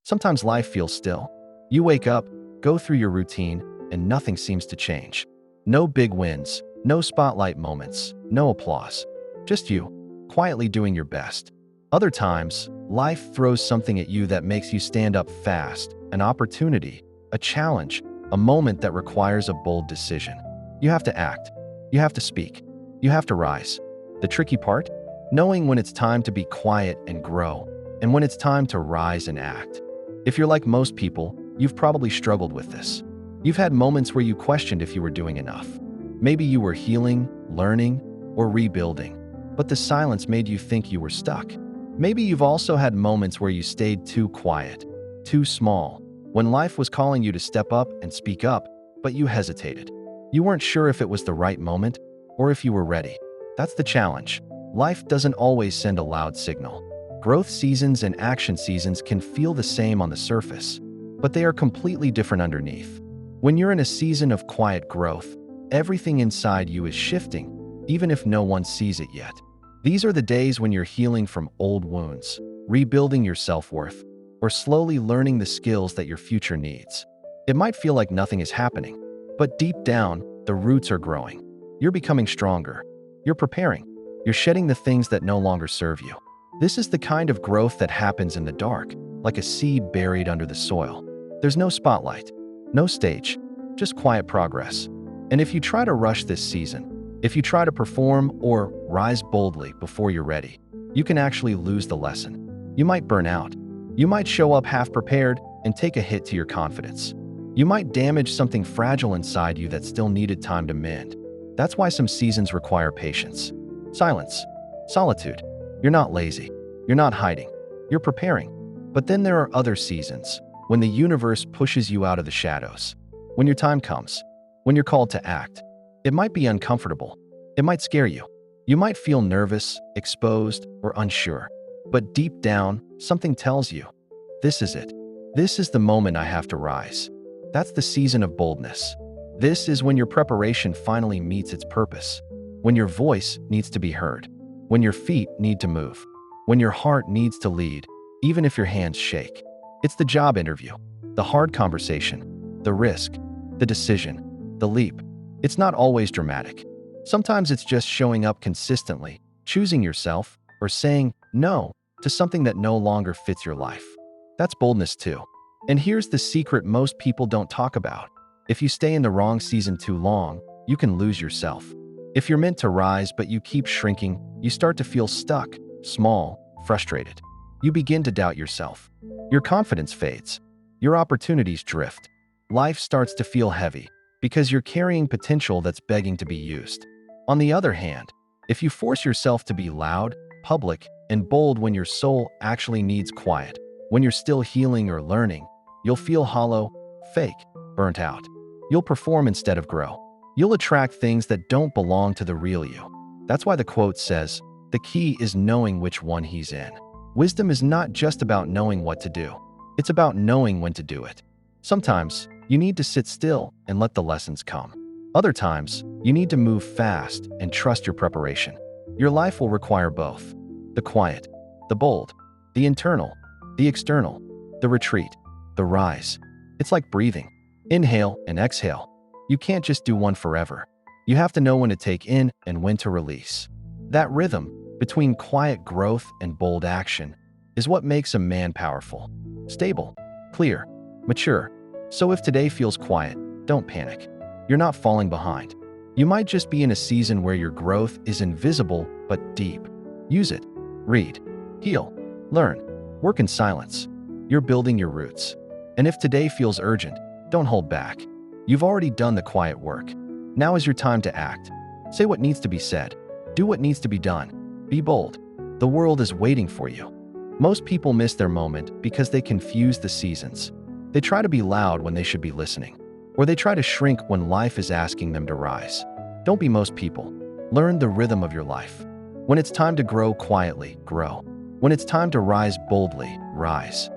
Sometimes life feels still. You wake up, go through your routine, and nothing seems to change. No big wins, no spotlight moments, no applause. Just you, quietly doing your best. Other times, life throws something at you that makes you stand up fast, an opportunity, a challenge, a moment that requires a bold decision. You have to act. You have to speak. You have to rise. The tricky part? Knowing when it's time to be quiet and grow, and when it's time to rise and act. If you're like most people, you've probably struggled with this. You've had moments where you questioned if you were doing enough. Maybe you were healing, learning, or rebuilding, but the silence made you think you were stuck. Maybe you've also had moments where you stayed too quiet, too small, when life was calling you to step up and speak up, but you hesitated. You weren't sure if it was the right moment or if you were ready. That's the challenge. Life doesn't always send a loud signal. Growth seasons and action seasons can feel the same on the surface, but they are completely different underneath. When you're in a season of quiet growth, everything inside you is shifting, even if no one sees it yet. These are the days when you're healing from old wounds, rebuilding your self-worth, or slowly learning the skills that your future needs. It might feel like nothing is happening, but deep down, the roots are growing. You're becoming stronger. You're preparing. You're shedding the things that no longer serve you. This is the kind of growth that happens in the dark, like a seed buried under the soil. There's no spotlight, no stage, just quiet progress. And if you try to rush this season, if you try to perform or rise boldly before you're ready, you can actually lose the lesson. You might burn out. You might show up half prepared and take a hit to your confidence. You might damage something fragile inside you that still needed time to mend. That's why some seasons require patience, silence, solitude. You're not lazy. You're not hiding. You're preparing. But then there are other seasons, when the universe pushes you out of the shadows. When your time comes, when you're called to act. It might be uncomfortable. It might scare you. You might feel nervous, exposed, or unsure. But deep down, something tells you, this is it. This is the moment I have to rise. That's the season of boldness. This is when your preparation finally meets its purpose. When your voice needs to be heard. When your feet need to move. When your heart needs to lead, even if your hands shake. It's the job interview, the hard conversation, the risk, the decision, the leap. It's not always dramatic. Sometimes it's just showing up consistently, choosing yourself, or saying no to something that no longer fits your life. That's boldness too. And here's the secret most people don't talk about. If you stay in the wrong season too long, you can lose yourself. If you're meant to rise but you keep shrinking, you start to feel stuck, small, frustrated. You begin to doubt yourself. Your confidence fades. Your opportunities drift. Life starts to feel heavy because you're carrying potential that's begging to be used. On the other hand, if you force yourself to be loud, public, and bold when your soul actually needs quiet, when you're still healing or learning, you'll feel hollow, fake, burnt out. You'll perform instead of grow. You'll attract things that don't belong to the real you. That's why the quote says, "The key is knowing which one he's in." Wisdom is not just about knowing what to do. It's about knowing when to do it. Sometimes, you need to sit still and let the lessons come. Other times, you need to move fast and trust your preparation. Your life will require both. The quiet, the bold, the internal, the external, the retreat, the rise. It's like breathing. Inhale and exhale. You can't just do one forever. You have to know when to take in and when to release. That rhythm between quiet growth and bold action is what makes a man powerful, stable, clear, mature. So if today feels quiet, don't panic. You're not falling behind. You might just be in a season where your growth is invisible but deep. Use it. Read, heal, learn, work in silence. You're building your roots. And if today feels urgent, don't hold back. You've already done the quiet work. Now is your time to act. Say what needs to be said. Do what needs to be done. Be bold. The world is waiting for you. Most people miss their moment because they confuse the seasons. They try to be loud when they should be listening. Or they try to shrink when life is asking them to rise. Don't be most people. Learn the rhythm of your life. When it's time to grow quietly, grow. When it's time to rise boldly, rise.